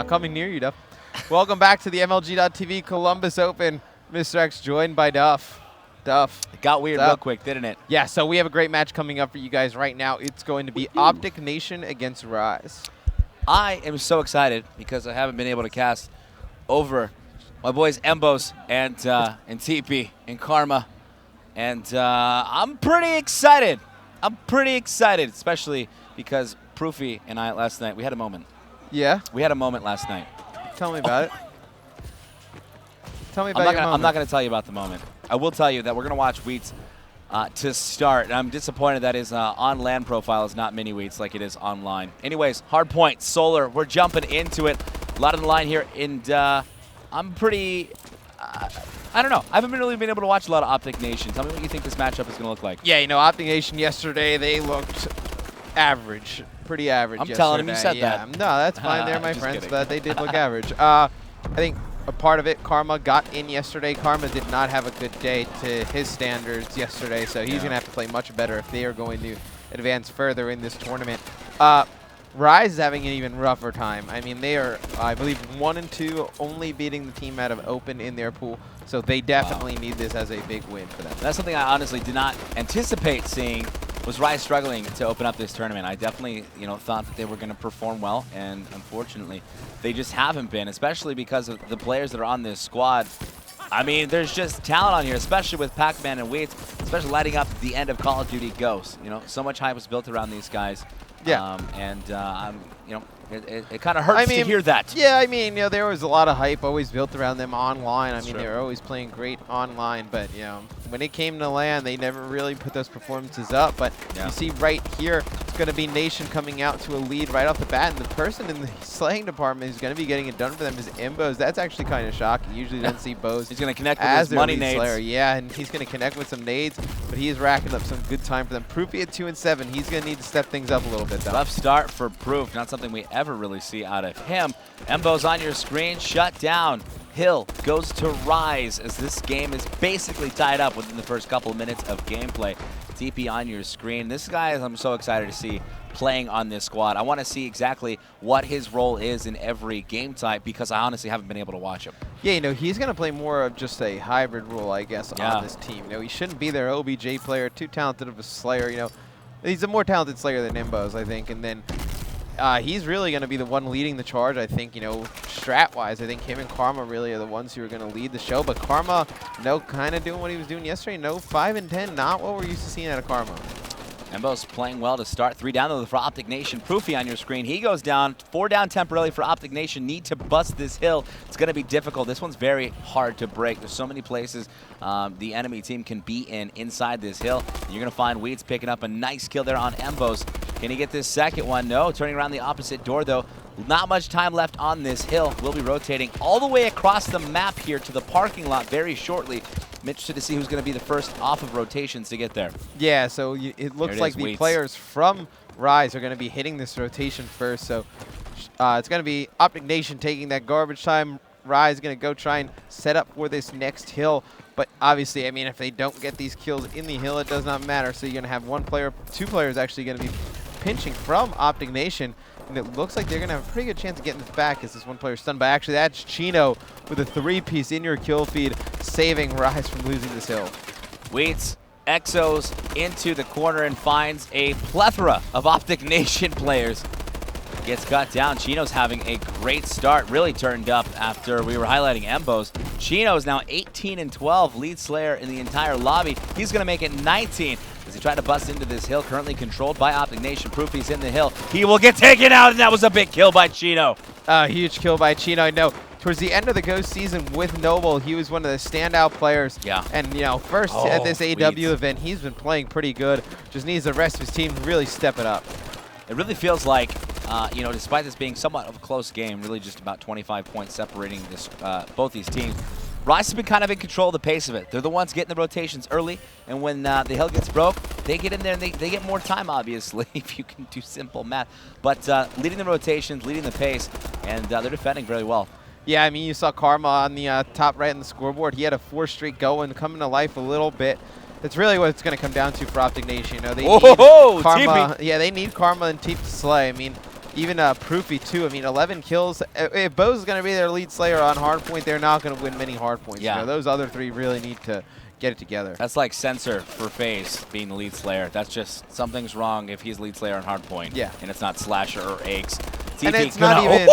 Coming near you, Duff. Welcome back to the MLG.TV Columbus Open. Mr. X joined by Duff. Duff. It got weird real quick, didn't it? Yeah, so we have a great match coming up for you guys right now. It's going to be OpTic Nation against Rise. I am so excited because I haven't been able to cast over my boys Embos and TP and Karma. And I'm pretty excited. Especially because Proofy and I last night, we had a moment. Yeah? We had a moment last night. Tell me about it. Tell me about your moment. I'm not going to tell you about the moment. I will tell you that we're going to watch Wheats to start. And I'm disappointed that his on-land profile is not mini Wheats like it is online. Anyways, hard point, Solar. We're jumping into it. A lot on the line here. And I'm pretty... I don't know. I haven't really been able to watch a lot of OpTic Nation. Tell me what you think this matchup is going to look like. Yeah, you know, OpTic Nation yesterday, they looked average. Pretty average yesterday. Telling him you said that. No, that's fine there, my friends, kidding. but they did look average. I think a part of it, Karma got in yesterday. Karma did not have a good day to his standards yesterday, so he's going to have to play much better if they are going to advance further in this tournament. Rise is having an even rougher time. I mean, they are, I believe, 1-2, only beating the team out of Open in their pool. So they definitely need this as a big win for them. That's something I honestly did not anticipate seeing, was Rise struggling to open up this tournament. I definitely, thought that they were going to perform well, and unfortunately, they just haven't been, especially because of the players that are on this squad. I mean, there's just talent on here, especially with Pac-Man and Wheats, especially lighting up the end of Call of Duty Ghosts. So much hype was built around these guys. Yeah. It kind of hurts to hear that. Yeah, I mean, there was a lot of hype always built around them online. I mean, they were always playing great online, but, when it came to LAN, they never really put those performances up. But you see right here, it's going to be Nation coming out to a lead right off the bat, and the person in the slaying department who's going to be getting it done for them is Embos. That's actually kind of shocking. You usually don't see Bose. He's going to connect with his money nades. Slayer. Yeah, and he's going to connect with some nades, but he is racking up some good time for them. Proofy at 2-7. He's going to need to step things up a little bit, though. Rough start for Proof. Not something we ever really see out of him. Embos on your screen, shut down. Hill goes to Rise as this game is basically tied up within the first couple of minutes of gameplay. TP on your screen. This guy I'm so excited to see playing on this squad. I want to see exactly what his role is in every game type because I honestly haven't been able to watch him. Yeah, he's going to play more of just a hybrid role, I guess, on this team. He shouldn't be their OBJ player, too talented of a Slayer. He's a more talented Slayer than Embos, I think, and then he's really going to be the one leading the charge, I think, strat-wise. I think him and Karma really are the ones who are going to lead the show. But Karma, kind of doing what he was doing yesterday. 5 and 10, not what we're used to seeing out of Karma. Embos playing well to start. 3 down though for OpTic Nation. Proofy on your screen. He goes down. 4 down temporarily for OpTic Nation. Need to bust this hill. It's going to be difficult. This one's very hard to break. There's so many places the enemy team can be inside this hill. You're going to find Weeds picking up a nice kill there on Embos. Can he get this second one? No. Turning around the opposite door, though. Not much time left on this hill. We'll be rotating all the way across the map here to the parking lot very shortly. I'm interested to see who's going to be the first off of rotations to get there. Yeah, so it looks like the players from Rise are going to be hitting this rotation first. So it's going to be OpTic Nation taking that garbage time. Rise is going to go try and set up for this next hill. But obviously, I mean, if they don't get these kills in the hill, it does not matter. So you're going to have one player, 2 players actually going to be pinching from OpTic Nation. And it looks like they're going to have a pretty good chance of getting this back as this one player stunned. But actually, that's Chino with a 3-piece in your kill feed, saving Rise from losing this hill. Wheats exos into the corner and finds a plethora of OpTic Nation players. Gets cut down. Chino's having a great start. Really turned up after we were highlighting Embos. Chino's now 18 and 12, lead Slayer in the entire lobby. He's going to make it 19 as he tried to bust into this hill, currently controlled by OpTic Nation. Proofy's in the hill. He will get taken out, and that was a big kill by Chino. Huge kill by Chino. I know. Towards the end of the Ghost season with Noble, he was one of the standout players. Yeah. And, first at this AW event, he's been playing pretty good. Just needs the rest of his team to really step it up. It really feels like, despite this being somewhat of a close game, really just about 25 points separating both these teams, Rise has been kind of in control of the pace of it. They're the ones getting the rotations early, and when the hill gets broke, they get in there and they get more time, obviously, if you can do simple math. But leading the rotations, leading the pace, and they're defending very well. Yeah, I mean, you saw Karma on the top right on the scoreboard. He had a 4 streak going, coming to life a little bit. That's really what it's going to come down to for OpTic Nation. They need Karma. TP. Yeah, they need Karma and Teep to slay. I mean, even Proofy too. I mean, 11 kills. If Bose is going to be their lead slayer on hardpoint, they're not going to win many hardpoints. Yeah. You know, those other 3 really need to get it together. That's like Sensor for FaZe being the lead slayer. That's just something's wrong if he's lead slayer on hardpoint. Yeah. And it's not Slasher or Eggs. And it's not even...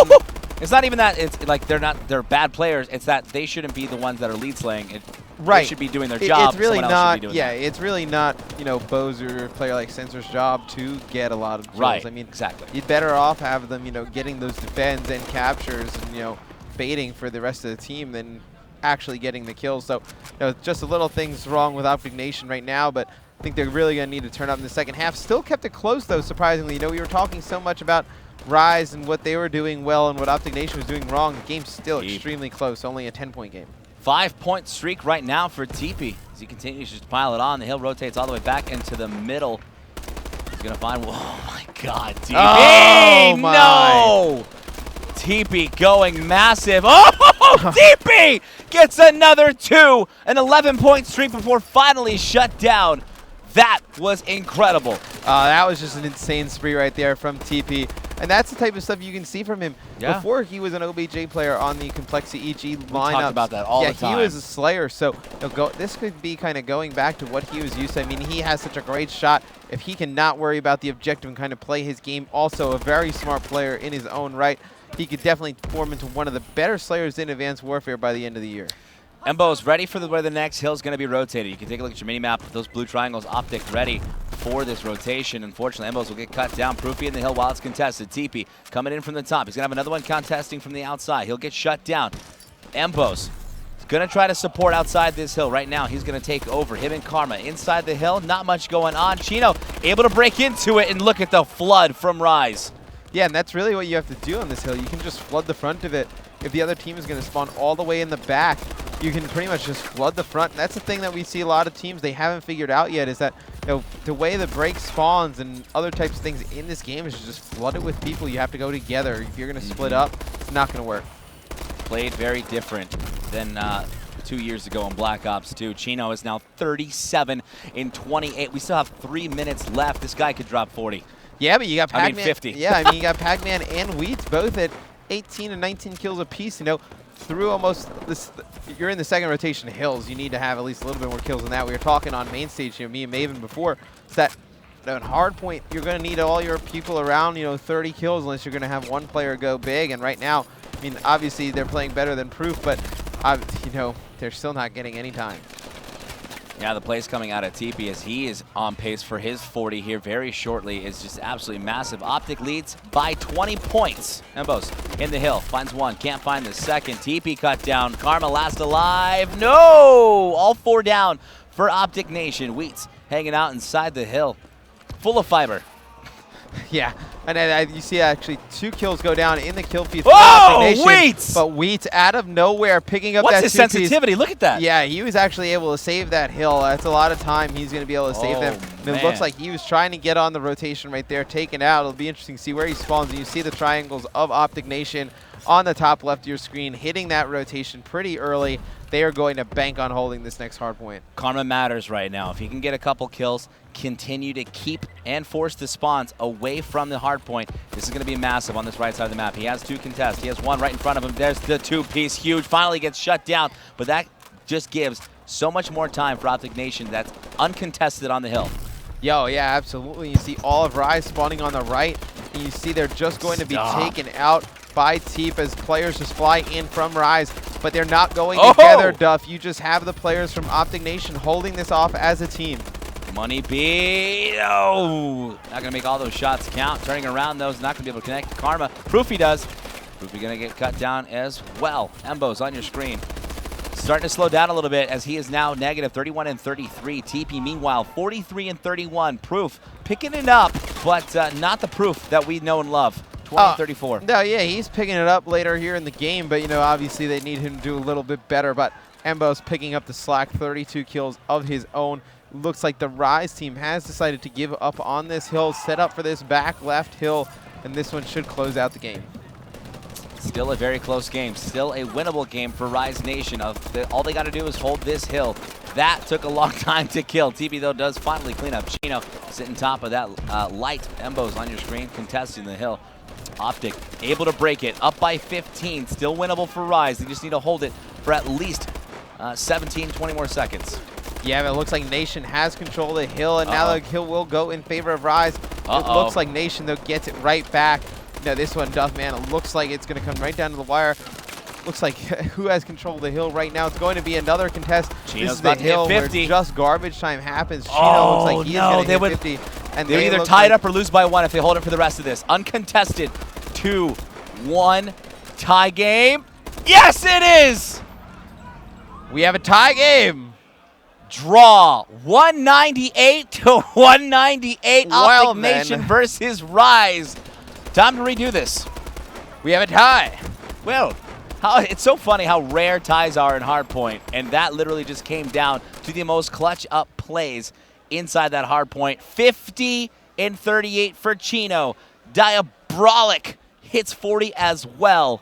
It's not even that it's like they're bad players. It's that they shouldn't be the ones that are lead slaying. Right. They should be doing their job. It's really Someone else not. should be doing Yeah, that. it's really not. You know, Bose or a player like Sensor's job to get a lot of kills. Right. I mean, exactly. You'd better off have them, you know, getting those defends and captures and, you know, baiting for the rest of the team than actually getting the kills. So, you know, just a little things wrong with OpTic Nation right now, but I think they're really going to need to turn up in the second half. Still kept it close, though, surprisingly. You know, we were talking so much about Rise and what they were doing well and what OpTic Nation was doing wrong. The game's still extremely close, only a 10-point game. 5-point streak right now for TP as he continues to pile it on. The hill rotates all the way back into the middle. He's going to find, oh my God, TP! Oh my. No! TP going massive. Oh, TP gets another 2, an 11-point streak before finally shut down. That was incredible. That was just an insane spree right there from TP. And that's the type of stuff you can see from him. Yeah. Before he was an OBJ player on the Complexity EG lineup. We talked about that all the time. Yeah, he was a slayer. So this could be kind of going back to what he was used to. I mean, he has such a great shot. If he can not worry about the objective and kind of play his game, also a very smart player in his own right, he could definitely form into one of the better slayers in Advanced Warfare by the end of the year. Embo's ready for where the next hill is going to be rotated. You can take a look at your mini-map. Those blue triangles, OpTic ready for this rotation. Unfortunately, Embo's will get cut down. Proofy in the hill while it's contested. TP coming in from the top. He's going to have another one contesting from the outside. He'll get shut down. Embo's going to try to support outside this hill. Right now, he's going to take over. Him and Karma inside the hill. Not much going on. Chino able to break into it, and look at the flood from Rise. Yeah, and that's really what you have to do on this hill. You can just flood the front of it. If the other team is going to spawn all the way in the back, you can pretty much just flood the front. And that's the thing that we see a lot of teams they haven't figured out yet, is that, you know, the way the break spawns and other types of things in this game is just flood it with people. You have to go together. If you're going to split up, it's not going to work. Played very different than 2 years ago in Black Ops 2. Chino is now 37 in 28. We still have 3 minutes left. This guy could drop 40. Yeah, but you got Pac-Man. 50. Yeah, I mean, you got Pac-Man and Wheats both at 18 and 19 kills apiece. You know, through almost this, you're in the second rotation hills. You need to have at least a little bit more kills than that. We were talking on main stage, you know, me and Maven before, is that on hardpoint, you're going to need all your people around, you know, 30 kills unless you're going to have one player go big. And right now, I mean, obviously they're playing better than Proof, but, you know, they're still not getting any time. Yeah, the plays coming out of TP as he is on pace for his 40 here very shortly is just absolutely massive. OpTic leads by 20 points. Embos in the hill, finds one, can't find the second. TP cut down, Karma last alive. No! All 4 down for OpTic Nation. Wheats hanging out inside the hill, full of fiber. Yeah, and you see actually 2 kills go down in the kill feed. Oh, Wheats! But Wheats out of nowhere picking up What's that his sensitivity? Look at that. Yeah, he was actually able to save that hill. That's a lot of time he's going to be able to save them. And it looks like he was trying to get on the rotation right there, taken out. It'll be interesting to see where he spawns. And you see the triangles of OpTic Nation on the top left of your screen, hitting that rotation pretty early. They are going to bank on holding this next hard point. Karma matters right now. If he can get a couple kills, continue to keep and force the spawns away from the hard point, this is going to be massive on this right side of the map. He has 2 contests. He has one right in front of him. There's the 2-piece, huge. Finally gets shut down, but that just gives so much more time for OpTic Nation that's uncontested on the hill. Yo, yeah, absolutely. You see all of Rise spawning on the right, and you see they're just going to be taken out by Teep as players just fly in from Rise, but they're not going together, Duff. You just have the players from OpTic Nation holding this off as a team. Money B, no! Not going to make all those shots count. Turning around, though, is not going to be able to connect. Karma, Proofy does. Proofy going to get cut down as well. Embo's on your screen. Starting to slow down a little bit as he is now negative 31 and 33. TP, meanwhile, 43 and 31. Proof picking it up, but not the Proof that we know and love. 20-34. No, yeah, he's picking it up later here in the game, but, you know, obviously they need him to do a little bit better. But Embo's picking up the slack, 32 kills of his own. Looks like the Rise team has decided to give up on this hill, set up for this back left hill, and this one should close out the game. Still a very close game. Still a winnable game for Rise Nation. All they got to do is hold this hill. That took a long time to kill. TP, though, does finally clean up. Chino sitting top of that light. Embo's on your screen, contesting the hill. OpTic able to break it, up by 15, still winnable for Rise. They just need to hold it for at least 17, 20 more seconds. Yeah, but it looks like Nation has control of the hill, and now the hill will go in favor of Rise. It looks like Nation, though, gets it right back. Now this one, Duffman, it looks like it's going to come right down to the wire. Looks like who has control of the hill right now? It's going to be another contest. Chino's this is about the to hit hill 50. where just garbage time happens. Chino looks like he's going to hit 50. And they either tie it up or lose by 1 if they hold it for the rest of this. Uncontested 2-1 tie game. Yes, it is! We have a tie game. Draw 198 to 198. Well, OpTic Nation versus Rise. Time to redo this. We have a tie. Well, it's so funny how rare ties are in Hardpoint, and that literally just came down to the most clutch up plays inside that Hardpoint. 50 and 38 for Chino. Diabrolic hits 40 as well.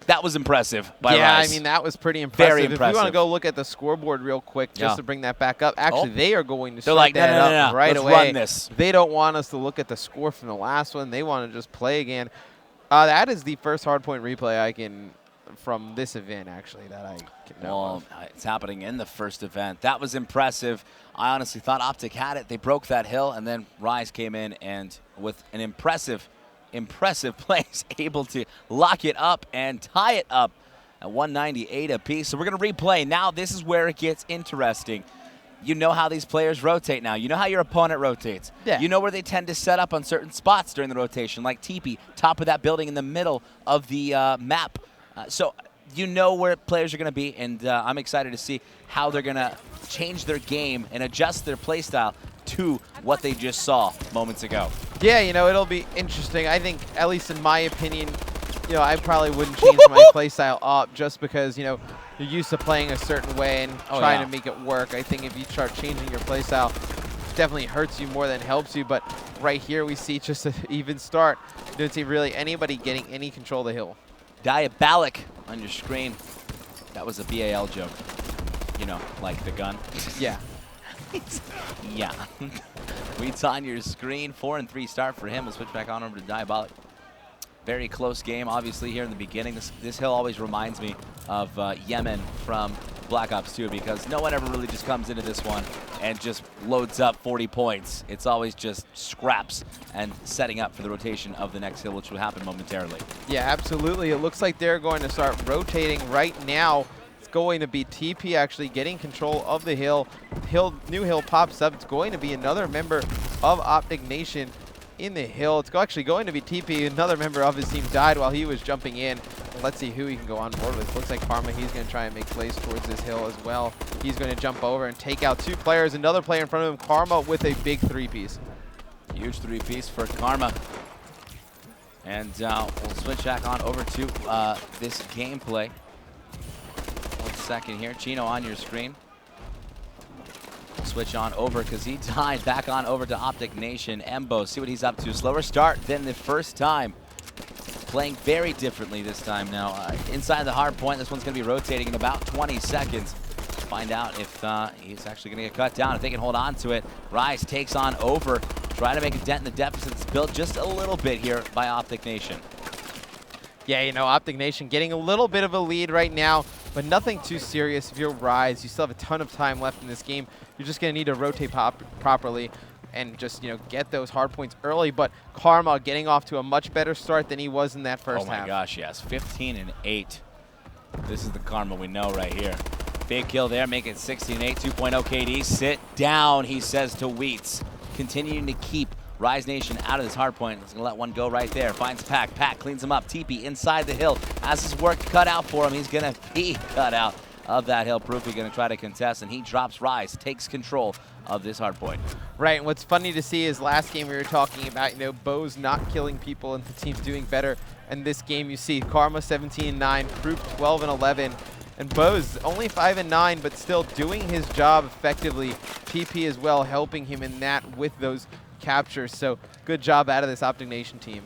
That was impressive by Rise. I mean, that was pretty impressive. Very impressive. If you want to go look at the scoreboard real quick, just to bring that back up, actually, they are going to start like, that up right away. Let's run this. They don't want us to look at the score from the last one. They want to just play again. That is the first Hardpoint replay I can, from this event, actually, that I can know of. It's happening in the first event. That was impressive. I honestly thought OpTic had it. They broke that hill, and then Rise came in, and with an impressive plays, able to lock it up and tie it up at 198 apiece. So we're going to replay. Now this is where it gets interesting. You know how these players rotate now. You know how your opponent rotates. Yeah. You know where they tend to set up on certain spots during the rotation, like TP, top of that building in the middle of the map. So you know where players are going to be, and I'm excited to see how they're going to change their game and adjust their play style to what they just saw moments ago. Yeah, you know, it'll be interesting. I think, at least in my opinion, you know, I probably wouldn't change my playstyle up just because, you know, you're used to playing a certain way and trying to make it work. I think if you start changing your playstyle, it definitely hurts you more than helps you. But right here we see just an even start. You don't see really anybody getting any control of the hill. Diabolic on your screen. That was a BAL joke. You know, like the gun. Yeah. Yeah. Weeds on your screen. 4 and 3 start for him. We'll switch back on over to Diabolic. Very close game, obviously, here in the beginning. This hill always reminds me of Yemen from Black Ops 2 because no one ever really just comes into this one and just loads up 40 points. It's always just scraps and setting up for the rotation of the next hill, which will happen momentarily. Yeah, absolutely. It looks like they're going to start rotating right now. It's going to be TP actually getting control of the hill. New hill pops up. It's going to be another member of OpTic Nation in the hill. It's actually going to be TP. Another member of his team died while he was jumping in. Let's see who he can go on board with. Looks like Karma, he's going to try and make plays towards this hill as well. He's going to jump over and take out 2 players. Another player in front of him, Karma, with a big 3-piece. Huge 3-piece for Karma. And we'll switch back on over to this gameplay. 1 second here. Chino on your screen. Switch on over because he died. Back on over to OpTic Nation. Embo, see what he's up to. Slower start than the first time. Playing very differently this time now. Inside the hard point, this one's going to be rotating in about 20 seconds. Find out if he's actually going to get cut down. If they can hold on to it. Rise takes on over. Try to make a dent in the deficit. It's built just a little bit here by OpTic Nation. Yeah, you know, OpTic Nation getting a little bit of a lead right now, but nothing too serious. If you're Rise, you still have a ton of time left in this game. You're just going to need to rotate properly and just, you know, get those hard points early. But Karma getting off to a much better start than he was in that first half. Oh my gosh, yes. 15 and 8. This is the Karma we know right here. Big kill there, make it 16-8, 2.0 KD. Sit down, he says to Wheats. Continuing to keep Rise Nation out of this hard point. He's going to let one go right there. Finds Pack. Pack cleans him up. TP inside the hill. Has his work cut out for him. He's going to be cut out of that hill. Proofy going to try to contest, and he drops Rise. Takes control of this hard point. Right, and what's funny to see is last game we were talking about, you know, Bo's not killing people and the team's doing better. And this game you see Karma 17-9, Proof 12-11. And Bo's only 5-9, but still doing his job effectively. TP as well helping him in that with those captures. So good job out of this OpTic Nation team.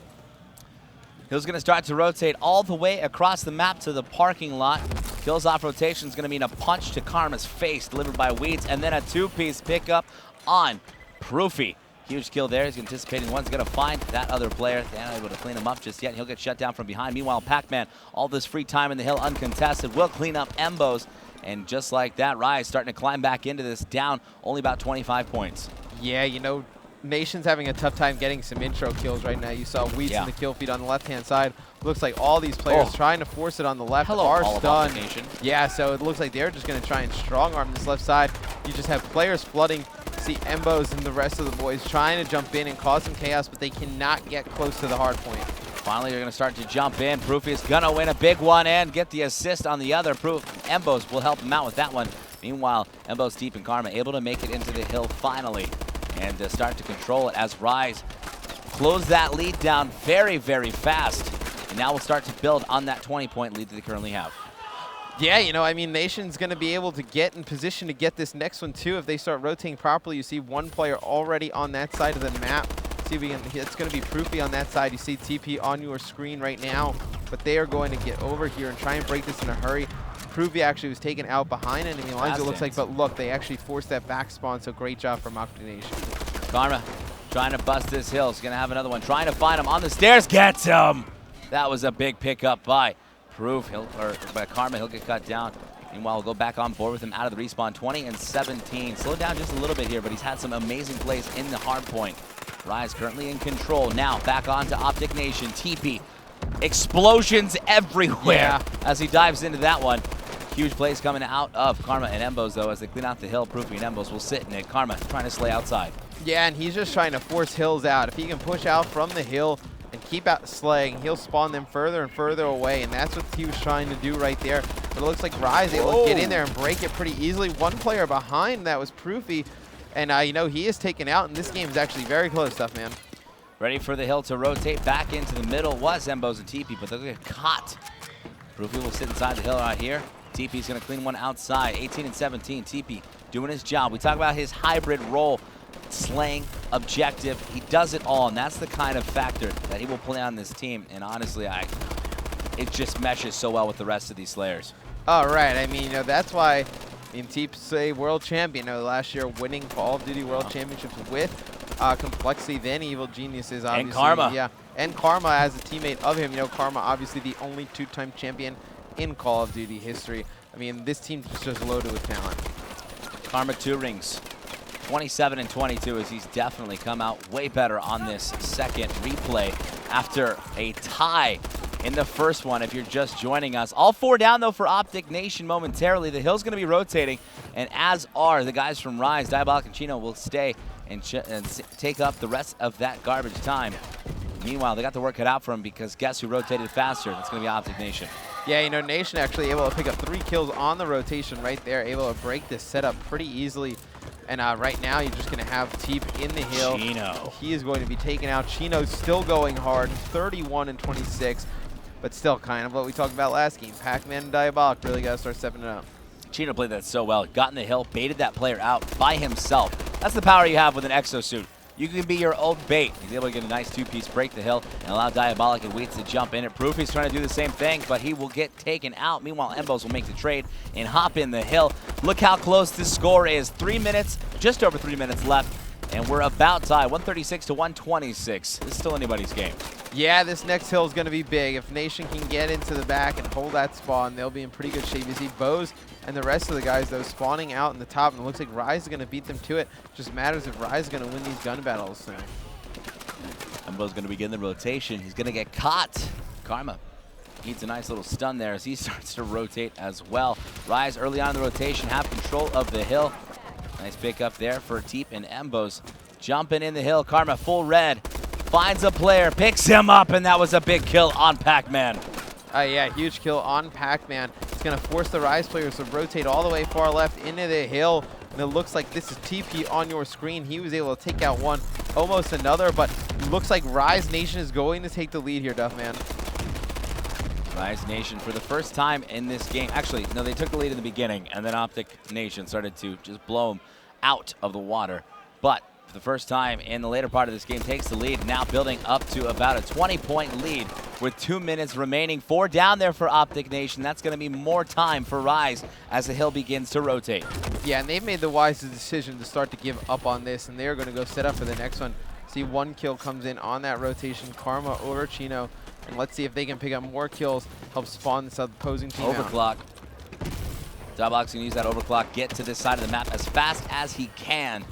Hill's going to start to rotate all the way across the map to the parking lot. Kills off rotation is going to mean a punch to Karma's face delivered by Weeds, and then a 2-piece pickup on Proofy. Huge kill there. He's anticipating one's going to find that other player. They're not able to clean him up just yet. He'll get shut down from behind. Meanwhile, Pac-Man, all this free time in the hill uncontested, will clean up Embos. And just like that, Rise starting to climb back into this, down only about 25 points. Yeah, you know, Nation's having a tough time getting some intro kills right now. You saw Wheats in the kill feed on the left-hand side. Looks like all these players trying to force it on the left are stunned. Yeah, so it looks like they're just going to try and strong-arm this left side. You just have players flooding. See Embos and the rest of the boys trying to jump in and cause some chaos, but they cannot get close to the hard point. Finally, they're going to start to jump in. Proofy is going to win a big one and get the assist on the other. Embos will help him out with that one. Meanwhile, Embos, Teep, and Karma able to make it into the hill finally and start to control it as Rise close that lead down very, very fast. And now we'll start to build on that 20-point lead that they currently have. Yeah, you know, I mean, Nation's going to be able to get in position to get this next one, too. If they start rotating properly, you see one player already on that side of the map. See if we can, it's going to be Proofy on that side. You see TP on your screen right now, but they are going to get over here and try and break this in a hurry. Proofy actually was taken out behind enemy lines, it looks like, but look, they actually forced that back spawn, so great job from OpTic Nation. Karma trying to bust this hill. He's going to have another one. Trying to find him on the stairs. Gets him! That was a big pickup by by Karma. He'll get cut down. Meanwhile, we'll go back on board with him out of the respawn. 20 and 17. Slowed down just a little bit here, but he's had some amazing plays in the hard point. Rise currently in control. Now back on to OpTic Nation. TP. Explosions everywhere as he dives into that one. Huge plays coming out of Karma and Embos, though, as they clean out the hill. Proofy and Embos will sit in it. Karma trying to slay outside. Yeah, and he's just trying to force hills out. If he can push out from the hill and keep out slaying, he'll spawn them further and further away, and that's what he was trying to do right there. But it looks like Rise able to get in there and break it pretty easily. One player behind that was Proofy, and you know, he is taken out, and this game is actually very close stuff, man. Ready for the hill to rotate back into the middle was Embos and TP, but they'll get caught. Proofy will sit inside the hill right here. TP's going to clean one outside. 18 and 17. TP doing his job. We talk about his hybrid role. Slaying, objective, he does it all, and that's the kind of factor that he will play on this team. And honestly, it just meshes so well with the rest of these Slayers. All right, I mean, you know, that's why, I mean, Teep's a world champion. You know, last year winning Call of Duty World Championships with Complexity, then Evil Geniuses, obviously. And Karma. Yeah, and Karma as a teammate of him. You know, Karma obviously the only two-time champion in Call of Duty history. I mean, this team's just loaded with talent. Karma 2 rings. 27 and 22 as he's definitely come out way better on this second replay after a tie in the first one if you're just joining us. All 4 down, though, for OpTic Nation momentarily. The hill's going to be rotating, and as are the guys from Rise. Diabolic and Chino will stay and take up the rest of that garbage time. Meanwhile, they got the work cut out for him because guess who rotated faster? That's going to be OpTic Nation. Yeah, you know, Nation actually able to pick up 3 kills on the rotation right there, able to break this setup pretty easily. And right now, you're just going to have Teep in the hill. Chino. He is going to be taken out. Chino's still going hard, 31 and 26. But still kind of what we talked about last game. Pac-Man and Diabolic really got to start stepping it up. Chino played that so well. Got in the hill, baited that player out by himself. That's the power you have with an exosuit. You can be your own bait. He's able to get a nice 2-piece, break the hill, and allow Diabolic and Wheats to jump in it. Proofy's trying to do the same thing, but he will get taken out. Meanwhile, Embos will make the trade and hop in the hill. Look how close this score is. 3 minutes, just over 3 minutes left, and we're about tied. 136 to 126. This is still anybody's game. Yeah, this next hill is going to be big. If Nation can get into the back and hold that spawn, they'll be in pretty good shape. You see Bose and the rest of the guys, though, spawning out in the top, and it looks like Rise is going to beat them to it. Just matters if Rise is going to win these gun battles soon. Embo's going to begin the rotation. He's going to get caught. Karma needs a nice little stun there as he starts to rotate as well. Rise early on in the rotation, have control of the hill. Nice pick up there for Teep and Embos. Jumping in the hill. Karma full red. Finds a player, picks him up, and that was a big kill on Pac-Man. Yeah, huge kill on Pac-Man. It's going to force the Rise players to rotate all the way far left into the hill. And it looks like this is TP on your screen. He was able to take out one, almost another, but looks like Rise Nation is going to take the lead here, Duffman. Rise Nation for the first time in this game. Actually, no, they took the lead in the beginning, and then OpTic Nation started to just blow them out of the water. But for the first time in the later part of this game, takes the lead, now building up to about a 20-point lead with 2 minutes remaining. 4 down there for OpTic Nation. That's going to be more time for Rise as the hill begins to rotate. Yeah, and they've made the wise decision to start to give up on this, and they're going to go set up for the next one. See, 1 kill comes in on that rotation. Karma over Chino, and let's see if they can pick up more kills, help spawn this opposing team Overclock. Diabolic's going to use that overclock, get to this side of the map as fast as he can.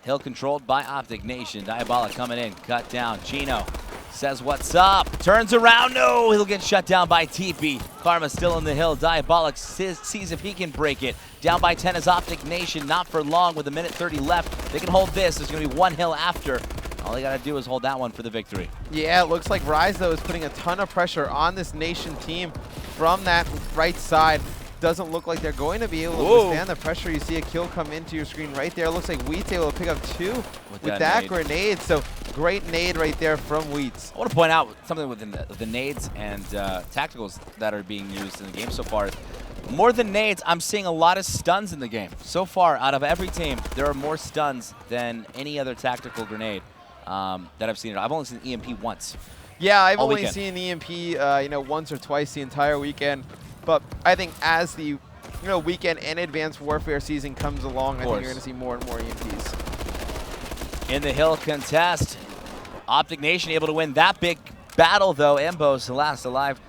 Hill controlled by OpTic Nation. Diabolic coming in, cut down. Chino says what's up, turns around, no, he'll get shut down by TP. Karma still in the hill. Diabolic sees if he can break it. Down by 10 is OpTic Nation, not for long with 1:30 left. They can hold this, there's going to be 1 hill after. All they got to do is hold that one for the victory. Yeah, it looks like Rise, though, is putting a ton of pressure on this Nation team from that right side. Doesn't look like they're going to be able to withstand the pressure. You see a kill come into your screen right there. It looks like Wheat's able to pick up 2 with that grenade. So great nade right there from Wheats. I want to point out something with the nades and tacticals that are being used in the game so far. More than nades, I'm seeing a lot of stuns in the game. So far, out of every team, there are more stuns than any other tactical grenade that I've seen. I've only seen EMP once. Yeah, I've only seen EMP once or twice the entire weekend. But I think as the weekend and Advanced Warfare season comes along, I think you're going to see more and more EMPs. In the hill contest, OpTic Nation able to win that big battle, though. Embo's the last alive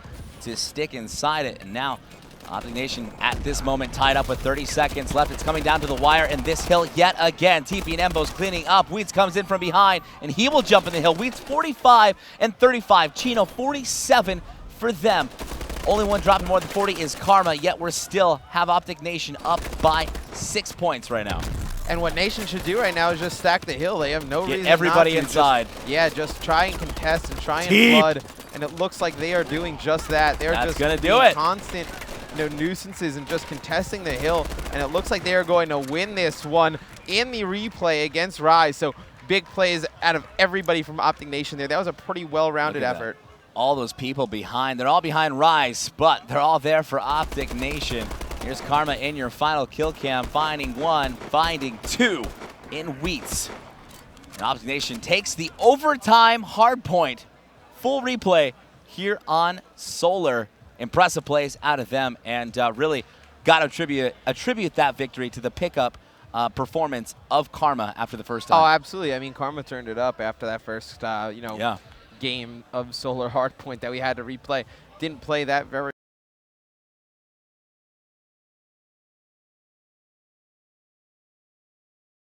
to stick inside it. And now OpTic Nation at this moment tied up with 30 seconds left. It's coming down to the wire, and this hill yet again. TP and Embo's cleaning up. Wheats comes in from behind, and he will jump in the hill. Wheats 45 and 35. Chino 47 for them. Only one dropping more than 40 is Karma, yet we're still have OpTic Nation up by 6 points right now. And what Nation should do right now is just stack the hill. They have no reason everybody not to. inside. Just try and contest and try and flood. And it looks like they are doing just that. They're just gonna do it. Constant nuisances and just contesting the hill. And it looks like they are going to win this one in the replay against Rise. So big plays out of everybody from OpTic Nation there. That was a pretty well-rounded effort. All those people behind. They're all behind Rise, but they're all there for OpTic Nation. Here's Karma in your final kill cam, finding 1, finding 2 in Wheats. And OpTic Nation takes the overtime hard point. Full replay here on Solar. Impressive plays out of them, and really got to attribute that victory to the pickup performance of Karma after the first time. Oh, absolutely. I mean, Karma turned it up after that first, game of Solar Hardpoint that we had to replay. Didn't play that very